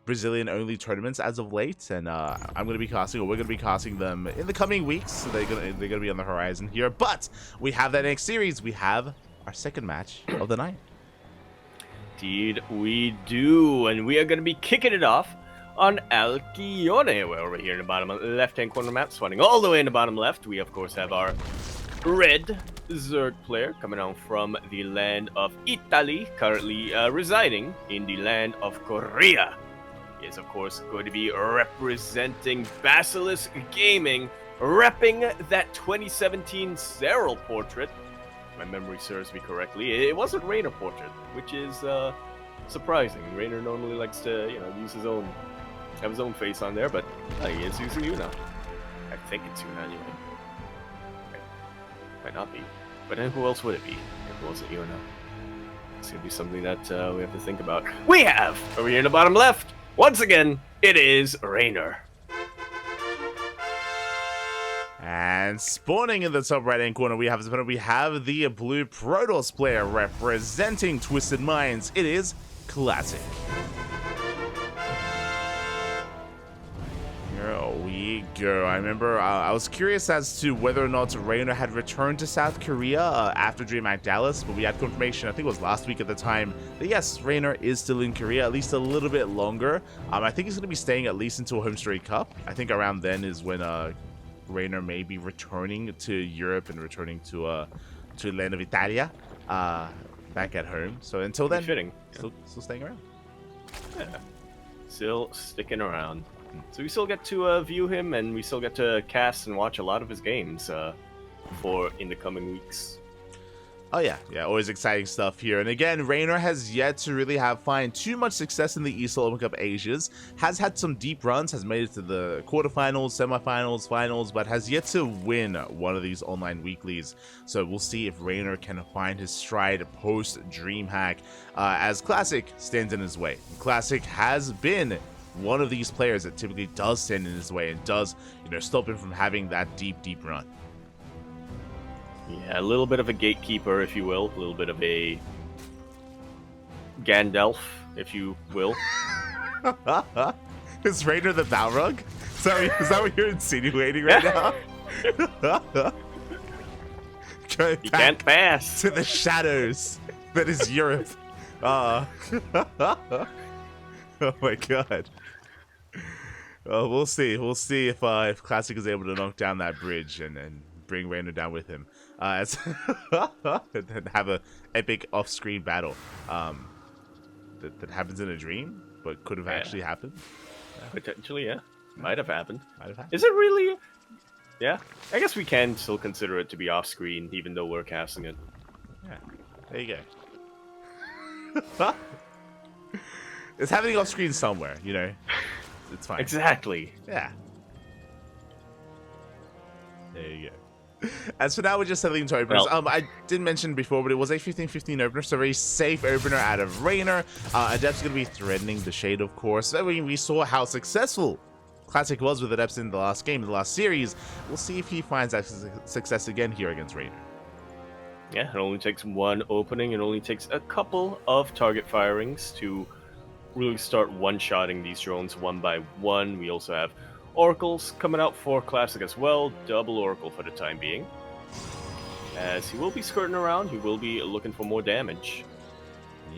Brazilian-only tournaments as of late, and I'm going to be casting, or we're going to be casting them in the coming weeks. So they're going to be on the horizon here. But we have that next series. We have our second match of the night. Indeed, we do, and we are going to be kicking it off on Alcione. We're over here in the bottom left-hand corner map, swatting all the way in the bottom left. We, of course, have our red Zerg player coming out from the land of Italy, currently residing in the land of Korea. He is, of course, going to be representing Basilisk Gaming, repping that 2017 Cyril portrait. If my memory serves me correctly, it wasn't Reynor portrait, which is surprising. Reynor normally likes to, use have his own face on there, but he is using Yuna. I think it's Yuna anyway. Might not be. But then who else would it be if it wasn't Yuna? It's going to be something that we have to think about. We have, over here in the bottom left, once again, it is Reynor. And spawning in the top right-hand corner, we have the blue Protoss player representing Twisted Minds. It is Classic. Here we go. I remember I was curious as to whether or not Reynor had returned to South Korea after DreamHack Dallas, but we had confirmation, I think it was last week at the time, that yes, Reynor is still in Korea, at least a little bit longer. I think he's going to be staying at least until Home Story Cup. I think around then is when Reynor may be returning to Europe and returning to land of Italia back at home. So until then, still staying around. Yeah. Still sticking around. So we still get to view him, and we still get to cast and watch a lot of his games in the coming weeks. Oh yeah, always exciting stuff here. And again, Reynor has yet to really find too much success in the ESL Open Cup Asias. Has had some deep runs, has made it to the quarterfinals, semifinals, finals, but has yet to win one of these online weeklies. So we'll see if Reynor can find his stride post DreamHack as Classic stands in his way. Classic has been one of these players that typically does stand in his way and does, stop him from having that deep run. Yeah, a little bit of a gatekeeper, if you will. A little bit of a Gandalf, if you will. Is Reynor the Balrog? Is that what you're insinuating right now? You can't pass. To the shadows that is Europe. Oh my god. We'll see. We'll see if Classic is able to knock down that bridge and bring Reynor down with him. And have a epic off-screen battle that happens in a dream, but could have actually happened. Potentially, yeah. Might have happened. Is it really? Yeah. I guess we can still consider it to be off-screen, even though we're casting it. Yeah. There you go. It's happening off-screen somewhere, It's fine. Exactly. Yeah. There you go. As for now, we're just settling into openers. I didn't mention before, but it was a 15-15 opener, so a very safe opener out of Reynor. Adept's going to be threatening the Shade, of course. We saw how successful Classic was with Adepts in the last game, in the last series. We'll see if he finds that success again here against Reynor. Yeah, it only takes one opening. It only takes a couple of target firings to really start one-shotting these drones one by one. We also have Oracles coming out for Classic as well. Double Oracle for the time being. As he will be skirting around, he will be looking for more damage.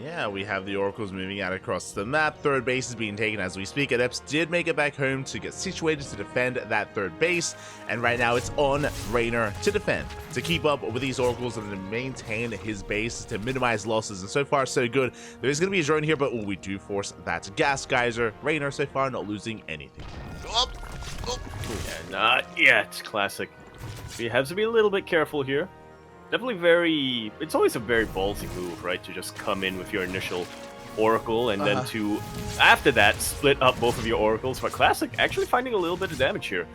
Yeah, we have the Oracles moving out across the map. Third base is being taken as we speak. Adepts did make it back home to get situated to defend that third base. And right now it's on Reynor to defend, to keep up with these Oracles and to maintain his base, to minimize losses. And so far, so good. There is going to be a drone here, but we do force that Gas Geyser. Reynor so far not losing anything. Yeah, not yet, Classic. He has to be a little bit careful here. Definitely it's always a very ballsy move, right? To just come in with your initial Oracle and then to, after that, split up both of your Oracles. But Classic actually finding a little bit of damage here.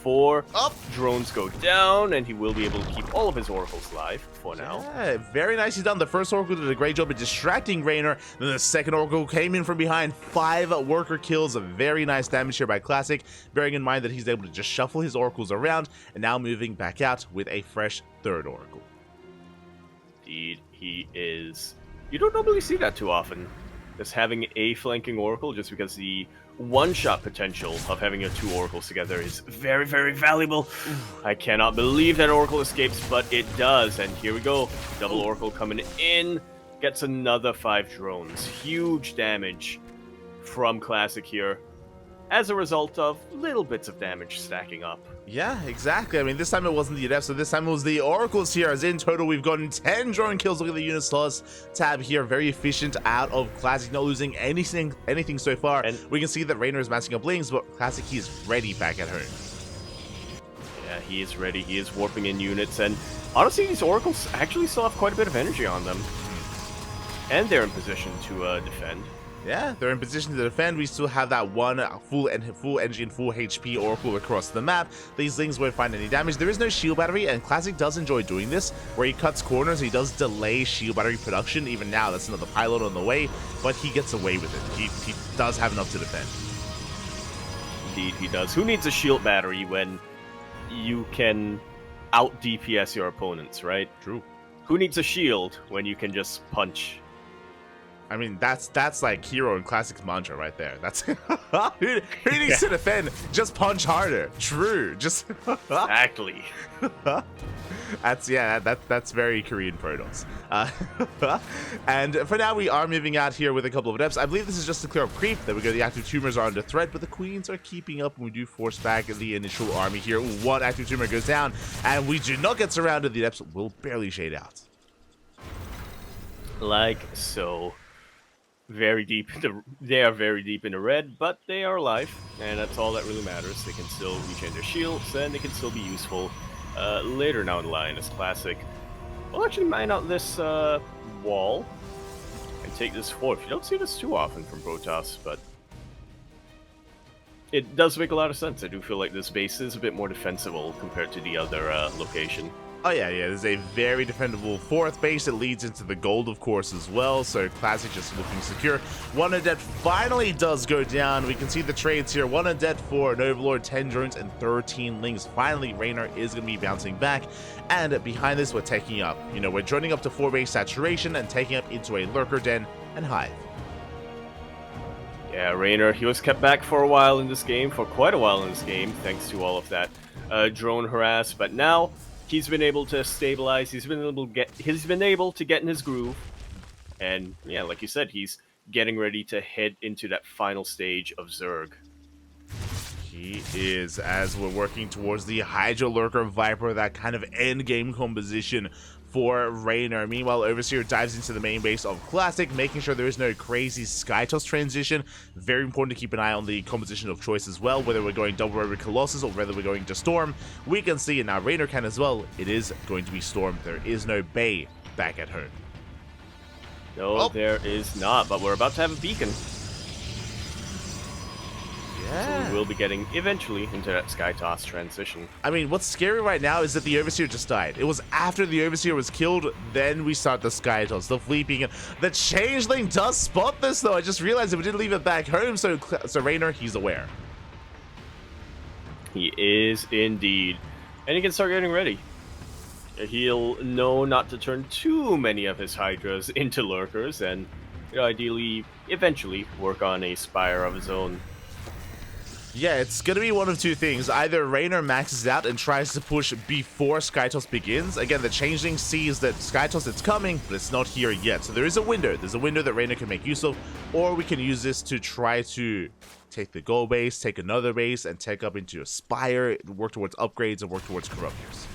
4 drones go down, and he will be able to keep all of his Oracles alive for now. Yeah, very nicely done. The first Oracle did a great job of distracting Reynor. Then the second Oracle came in from behind. 5 worker kills. A very nice damage here by Classic, bearing in mind that he's able to just shuffle his Oracles around, and now moving back out with a fresh third Oracle. Indeed, he is. You don't normally see that too often. just having a flanking Oracle, just because the one-shot potential of having your 2 Oracles together is very, very valuable. I cannot believe that Oracle escapes, but it does. And here we go. Double Oracle coming in. Gets another 5 drones. Huge damage from Classic here, as a result of little bits of damage stacking up. Yeah, exactly. I mean, this time it wasn't the Adepts, so this time it was the Oracles here, as in total we've gotten 10 drone kills. Look at the unit slots tab here, very efficient out of Classic, not losing anything so far. And we can see that Reynor is matching up Lings, but Classic, he is ready back at home. Yeah, he is ready. He is warping in units, and honestly, these Oracles actually still have quite a bit of energy on them. And they're in position to defend. Yeah, they're in position to defend. We still have that one full energy and full HP Oracle across the map. These Lings won't find any damage. There is no shield battery, and Classic does enjoy doing this, where he cuts corners. He does delay shield battery production. Even now, that's another pylon on the way, but he gets away with it. He does have enough to defend. Indeed, he does. Who needs a shield battery when you can out DPS your opponents, right? True. Who needs a shield when you can just punch? I mean, that's like Hero and Classic's mantra right there. That's who needs to defend? Just punch harder. True. Just Exactly. That's very Korean Protoss. And for now, we are moving out here with a couple of Adepts. I believe this is just to clear up creep. There we go. The active tumors are under threat, but the Queens are keeping up, and we do force back the initial army here. One active tumor goes down, and we do not get surrounded. The Adepts will barely shade out. Like so. Very deep. They are very deep in the red, but they are alive, and that's all that really matters. They can still recharge their shields, and they can still be useful later down the line as Classic. We'll actually mine out this wall and take this forward. You don't see this too often from Protoss, but it does make a lot of sense. I do feel like this base is a bit more defensible compared to the other location. Oh yeah, there's a very defendable 4th base that leads into the gold, of course, as well, so Classic just looking secure. One Adept finally does go down. We can see the trades here. 1 Adept for an Overlord, 10 drones, and 13 Lings. Finally, Reynor is going to be bouncing back, and behind this, we're taking up. We're joining up to 4 base saturation and taking up into a Lurker Den and Hive. Yeah, Reynor, he was kept back for a while in this game, for quite a while in this game, thanks to all of that drone harass, but now he's been able to stabilize. He's been able to get in his groove, and yeah, like you said, he's getting ready to head into that final stage of Zerg. He is, as we're working towards the Hydra Lurker Viper, that kind of end game composition for Reynor. Meanwhile, Overseer dives into the main base of Classic, making sure there is no crazy Skytoss transition. Very important to keep an eye on the composition of choice as well, whether we're going double Rover Colossus or whether we're going to Storm. We can see, and now Reynor can as well, it is going to be Storm. There is no Bay back at home. No, there is not, but we're about to have a beacon. Yeah. So we will be getting eventually into that Skytoss transition. I mean, what's scary right now is that the Overseer just died. It was after the Overseer was killed, then we start the Skytoss, the Fleet Beacon. The Changeling does spot this, though. I just realized that we didn't leave it back home, so Reynor, he's aware. He is indeed. And he can start getting ready. He'll know not to turn too many of his Hydras into Lurkers, and ideally, eventually, work on a Spire of his own. Yeah, it's going to be one of two things. Either Reynor maxes out and tries to push before Skytoss begins. Again, the Changeling sees that Skytoss is coming, but it's not here yet. So there is a window. There's a window that Reynor can make use of, or we can use this to try to take the gold base, take another base, and take up into a Spire, work towards upgrades, and work towards Corruptors.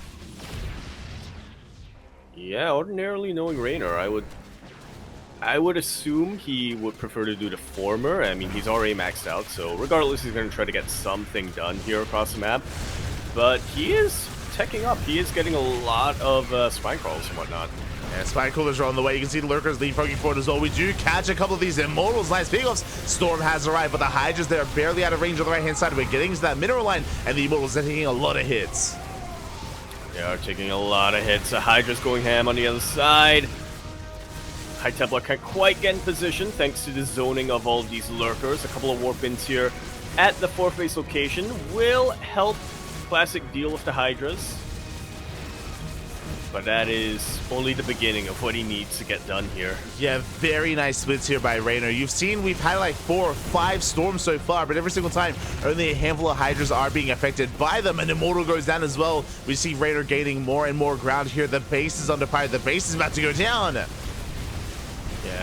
Yeah, ordinarily knowing Reynor, I would assume he would prefer to do the former. I mean, he's already maxed out, so regardless, he's going to try to get something done here across the map. But he is teching up. He is getting a lot of spine crawls and whatnot. And spine crawlers are on the way. You can see the Lurkers leapfrogging forward as well. We do catch a couple of these Immortals. Nice pickoffs. Storm has arrived, but the Hydras, they're barely out of range on the right-hand side. We're getting to that mineral line, and the Immortals are taking a lot of hits. They are taking a lot of hits. The Hydra's going ham on the other side. High Templar can't quite get in position thanks to the zoning of all these Lurkers. A couple of warp ins here at the 4th base location will help Classic deal with the Hydras. But that is only the beginning of what he needs to get done here. Yeah, very nice splits here by Reynor. You've seen we've had like 4 or 5 storms so far, but every single time only a handful of Hydras are being affected by them, and Immortal goes down as well. We see Reynor gaining more and more ground here. The base is under fire. The base is about to go down. Yeah,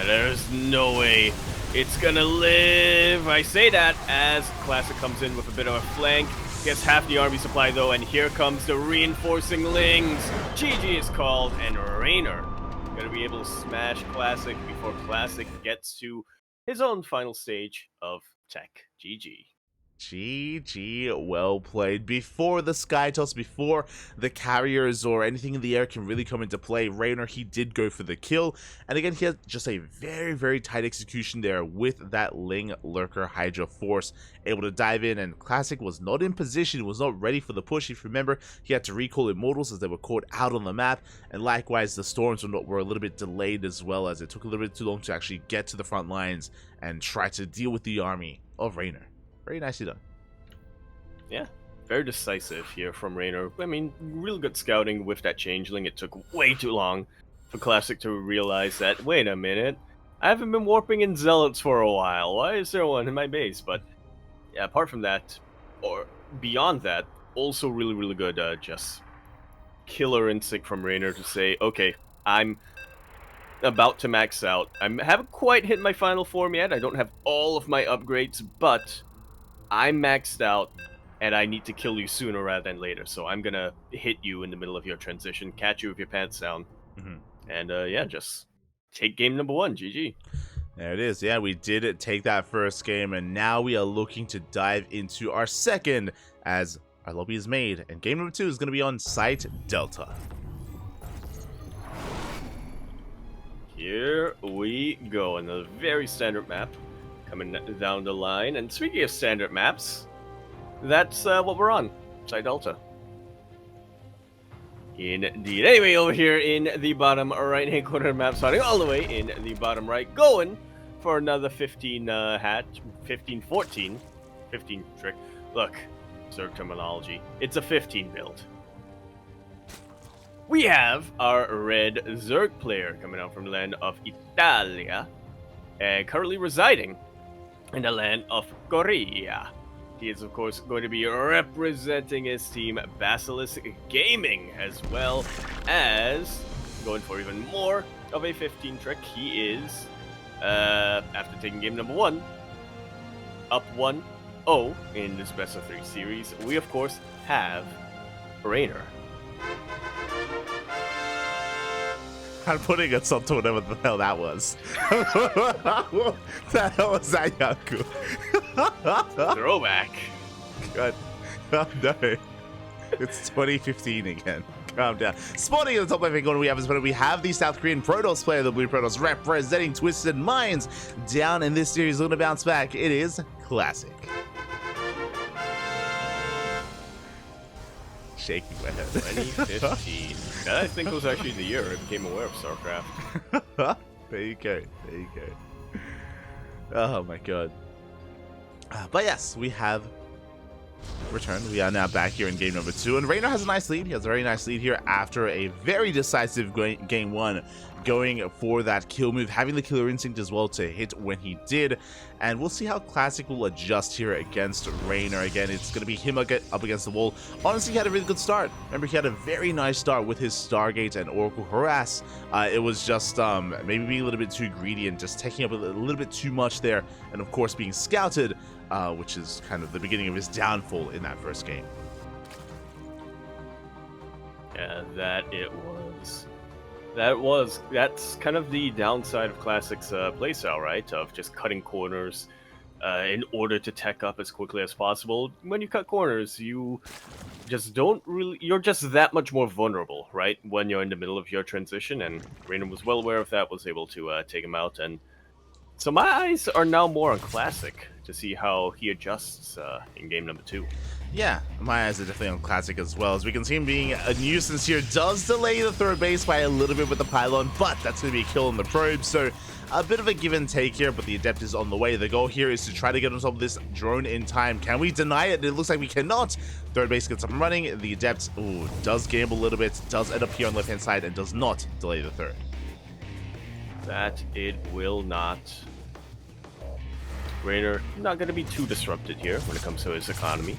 there's no way it's gonna live. I say that as Classic comes in with a bit of a flank. Gets half the army supply though, and here comes the reinforcing Lings. GG is called, and Reynor gonna be able to smash Classic before Classic gets to his own final stage of tech. GG. GG, well played. Before the sky toss, before the carriers or anything in the air can really come into play, Reynor, he did go for the kill. And again, he had just a very, very tight execution there with that Ling Lurker Hydra Force, able to dive in, and Classic was not in position, was not ready for the push. If you remember, he had to recall Immortals as they were caught out on the map, and likewise, the Storms were a little bit delayed as well, as it took a little bit too long to actually get to the front lines and try to deal with the army of Reynor. Very nicely done. Yeah, very decisive here from Reynor. I mean, real good scouting with that Changeling. It took way too long for Classic to realize that, wait a minute, I haven't been warping in Zealots for a while. Why is there one in my base? But yeah, apart from that, or beyond that, also really, really good just killer instinct from Reynor to say, okay, I'm about to max out. I haven't quite hit my final form yet. I don't have all of my upgrades, but I'm maxed out, and I need to kill you sooner rather than later. So I'm gonna hit you in the middle of your transition, catch you with your pants down, and yeah, just take game number 1. GG. There it is. Yeah, we did take that first game, and now we are looking to dive into our second as our lobby is made, and game number 2 is going to be on Site Delta. Here we go, in a very standard map. Coming down the line, and speaking of standard maps, that's what we're on, Site Delta. Indeed. Anyway, over here in the bottom right-hand corner of the map, starting all the way in the bottom right, going for another 15 14 trick. Look, Zerg terminology. It's a 15 build. We have our red Zerg player coming out from the land of Italia, currently residing in the land of Korea. He is, of course, going to be representing his team, Basilisk Gaming, as well as going for even more of a 15 trick. He is, after taking game number 1, up 1-0 in this best of 3 series. We, of course, have Reynor. I'm putting us on to whatever the hell that was. What the hell was that, Yaku? Throwback. God. Oh, no. It's 2015 again. Calm down. Spawning at the top left corner, we have the South Korean Protoss player, the Blue Protoss, representing Twisted Minds. Down in this series, looking to bounce back. It is Classic. Shaking my head. 2015. That, I think, was actually the year I became aware of StarCraft. There you go. There you go. Oh my god. But yes, we have returned. We are now back here in game number 2, and Reynor has a nice lead. He has a very nice lead here after a very decisive game 1, going for that kill move, having the killer instinct as well to hit when he did. And we'll see how Classic will adjust here against Reynor. Again, it's going to be him up against the wall. Honestly, he had a really good start. Remember, he had a very nice start with his Stargate and Oracle Harass. It was just maybe being a little bit too greedy and just taking up a little bit too much there. And of course, being scouted, which is kind of the beginning of his downfall in that first game. Yeah, that's kind of the downside of Classic's playstyle, right? Of just cutting corners in order to tech up as quickly as possible. When you cut corners, you just you're just that much more vulnerable, right? When you're in the middle of your transition, and Reynor was well aware of that, was able to take him out, and So my eyes are now more on Classic to see how he adjusts in game number 2. Yeah, my eyes are definitely on Classic as well. As we can see him being a nuisance here, does delay the third base by a little bit with the pylon, but that's going to be a kill on the probe, so a bit of a give and take here, but the Adept is on the way. The goal here is to try to get on top of this drone in time. Can we deny it? It looks like we cannot. Third base gets up and running. The Adept does gamble a little bit, does end up here on the left-hand side, and does not delay the third. That it will not. Reynor not going to be too disrupted here when it comes to his economy.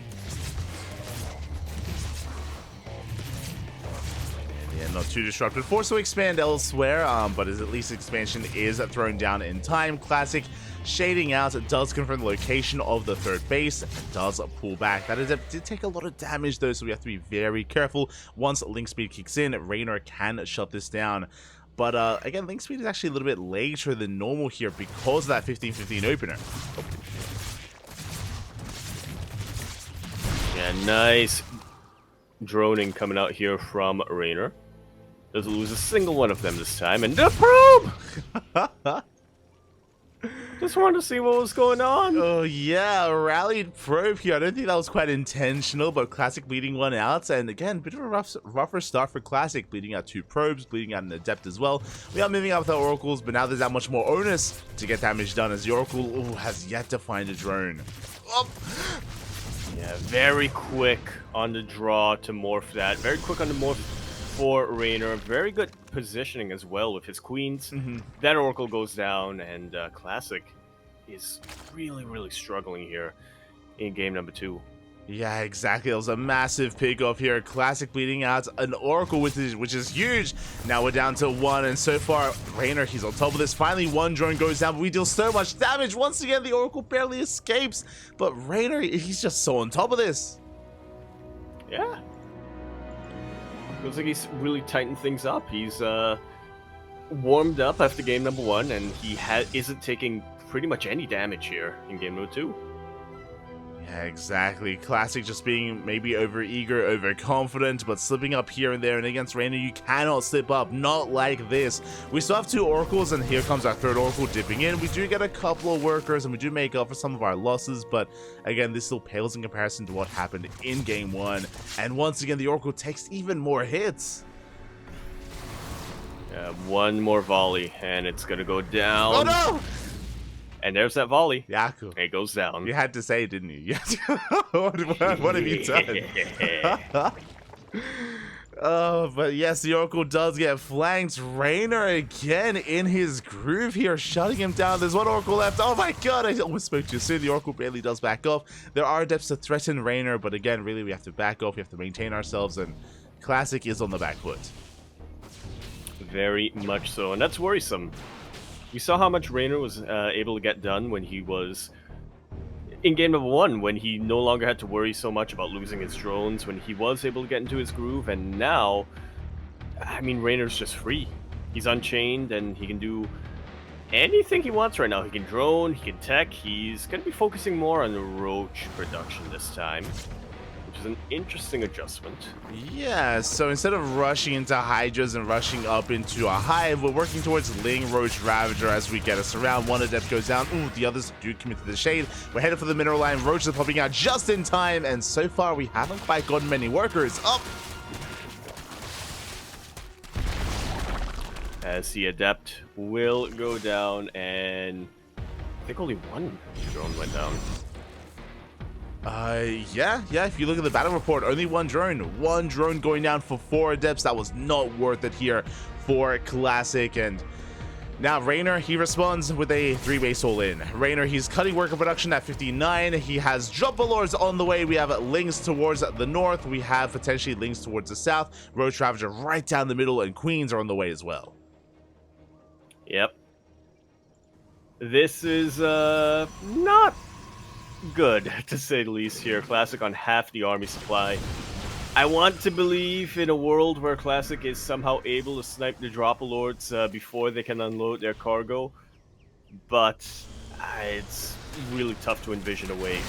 Yeah, not too disrupted. Forced to expand elsewhere, but at least expansion is thrown down in time. Classic shading out does confirm the location of the third base and does pull back. That did take a lot of damage though, so we have to be very careful. Once link speed kicks in, Reynor can shut this down. But again, link speed is actually a little bit later than normal here because of that 15-15 opener. Yeah, nice droning coming out here from Reynor. Doesn't lose a single one of them this time. And the probe! Just wanted to see what was going on. Oh yeah, a rallied probe here. I don't think that was quite intentional, but Classic bleeding one out. And again, a bit of a rougher start for Classic, bleeding out 2 probes, bleeding out an Adept as well. We are moving up with our Oracles, but now there's that much more onus to get damage done as the Oracle has yet to find a drone. Oh. Yeah, very quick on the draw to morph that. Very quick on the morph for Reynor. Very good positioning as well with his queens. That Oracle goes down, and Classic is really, really struggling here in game number 2. Yeah, exactly. That was a massive pick-off here. Classic bleeding out an Oracle, which is huge. Now we're down to 1, and so far, Reynor, he's on top of this. Finally, 1 drone goes down, but we deal so much damage. Once again, the Oracle barely escapes, but Reynor, he's just so on top of this. Yeah. Feels like he's really tightened things up. He's warmed up after game number 1, and he isn't taking pretty much any damage here in game number 2. Yeah, exactly. Classic just being maybe over-eager, overconfident, but slipping up here and there. And against Reynor, you cannot slip up. Not like this. We still have 2 Oracles, and here comes our 3rd Oracle dipping in. We do get a couple of workers, and we do make up for some of our losses. But again, this still pales in comparison to what happened in game 1. And once again, the Oracle takes even more hits. Yeah, 1 more volley, and it's going to go down. Oh, no! And there's that volley. Yaku. It goes down. You had to say, didn't you? What have you done? Oh, but yes, the Oracle does get flanked. Reynor again in his groove here, shutting him down. There's 1 Oracle left. Oh my god, I almost spoke too soon. The Oracle barely does back off. There are Adepts to threaten Reynor, but again, really, we have to back off. We have to maintain ourselves, and Classic is on the back foot. Very much so, and that's worrisome. We saw how much Reynor was able to get done when he was in game number 1, when he no longer had to worry so much about losing his drones, when he was able to get into his groove, and now, I mean, Reynor's just free. He's unchained, and he can do anything he wants right now. He can drone, he can tech. He's going to be focusing more on the Roach production this time, which is an interesting adjustment. Yeah, so instead of rushing into Hydras and rushing up into a Hive, we're working towards Ling, Roach, Ravager as we get us around. 1 Adept goes down. Ooh, the others do commit to the shade. We're headed for the mineral line. Roach is popping out just in time, and so far we haven't quite gotten many workers up. As the Adept will go down, and I think only 1 drone went down. Yeah, if you look at the battle report, only 1 drone. 1 drone going down for 4 Adepts. That was not worth it here for Classic. And now Reynor, he responds with a 3-base all-in. Reynor, he's cutting worker production at 59. He has Drop Lords on the way. We have Lings towards the north. We have potentially Lings towards the south. Roach, Ravager right down the middle, and Queens are on the way as well. Yep. This is not good, to say the least here. Classic on half the army supply. I want to believe in a world where Classic is somehow able to snipe the Drop Lords before they can unload their cargo, but it's really tough to envision a way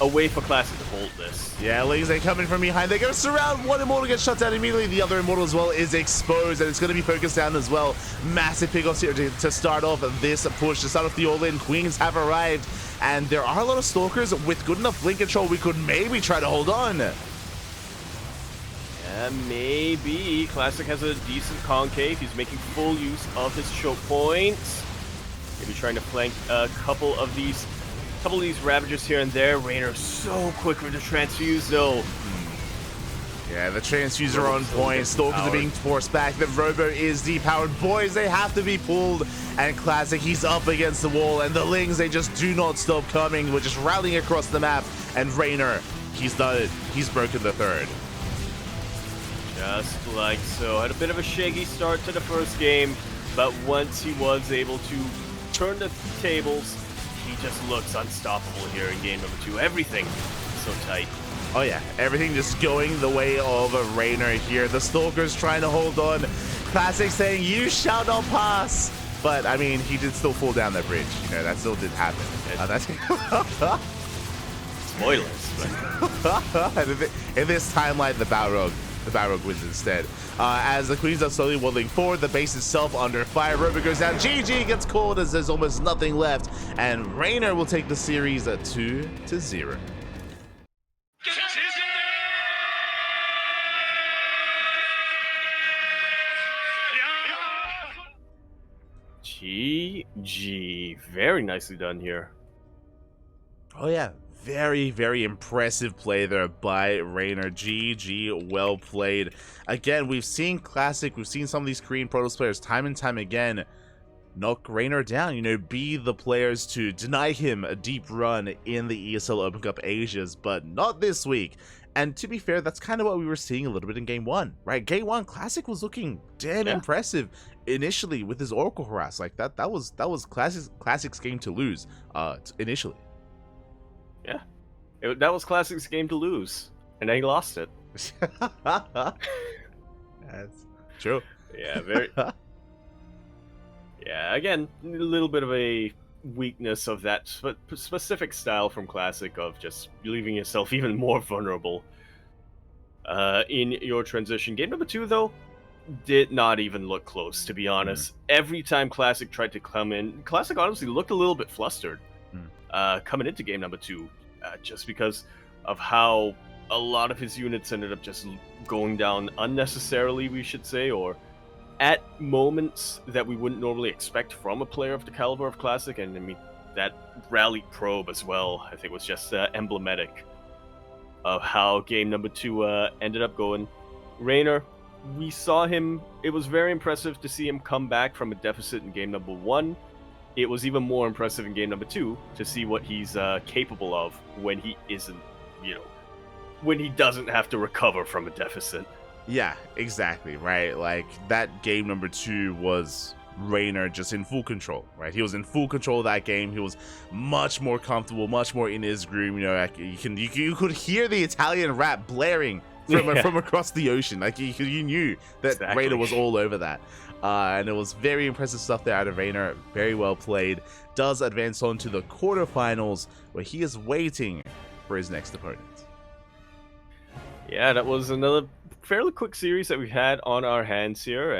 a way for Classic to hold this. Yeah, Lings, they come in from behind. They're going to surround one Immortal, gets shut down immediately. The other Immortal as well is exposed, and it's going to be focused down as well. Massive pickoffs here to start off this push, to start off the all-in. Queens have arrived, and there are a lot of Stalkers with good enough blink control. We could maybe try to hold on. Yeah, maybe. Classic has a decent concave. He's making full use of his choke points. Maybe trying to flank a couple of these Ravagers here and there. Reynor so quick with the transfuse though. Yeah, the transfuse are on point. Stalkers are being forced back. The Robo is depowered. Boys, they have to be pulled. And Classic, he's up against the wall. And the Lings, they just do not stop coming. We're just rallying across the map. And Reynor, he's done it. He's broken the third. Just like so. Had a bit of a shaky start to the first game. But once he was able to turn the tables, he just looks unstoppable here in game number 2. Everything so tight. Oh yeah, everything just going the way of Reynor here. The Stalkers trying to hold on. Classic saying, "You shall not pass." But I mean, he did still fall down that bridge. You know, that still did happen. Spoilers. In this timeline, the Balrog wins instead. As the Queens are slowly waddling forward, the base itself under fire. Robo goes down. GG gets called as there's almost nothing left, and Reynor will take the series at 2-0. GG. Very nicely done here. Oh yeah, very, very impressive play there by Reynor. GG, well played. Again, we've seen Classic, we've seen some of these Korean Protoss players time and time again knock Reynor down, you know, be the players to deny him a deep run in the ESL Open Cup Asias, but not this week. And to be fair, that's kind of what we were seeing a little bit in Game 1, right? Game 1, Classic was looking damn impressive initially with his Oracle Harass. Like, that was Classic's game to lose initially. Yeah. That was Classic's game to lose, and then he lost it. That's true. Yeah, very... Yeah, again, a little bit of a weakness of that specific style from Classic of just leaving yourself even more vulnerable in your transition. Game number 2, though, did not even look close, to be honest. Every time Classic tried to come in, Classic honestly looked a little bit flustered coming into game number 2, just because of how a lot of his units ended up just going down unnecessarily, we should say, or at moments that we wouldn't normally expect from a player of the caliber of Classic. And I mean, that rallied probe as well, I think, was just emblematic of how game number 2 ended up going. Reynor, we saw him, it was very impressive to see him come back from a deficit in game number 1. It was even more impressive in game number 2 to see what he's capable of when he isn't, you know, when he doesn't have to recover from a deficit. Yeah, exactly, right? Like, that game number 2 was Reynor just in full control, right? He was in full control of that game. He was much more comfortable, much more in his groove. You know, like, you could hear the Italian rap blaring from across the ocean. Like, you knew that Reynor was all over that. And it was very impressive stuff there out of Reynor. Very well played. Does advance on to the quarterfinals, where he is waiting for his next opponent. Yeah, that was another fairly quick series that we had on our hands here.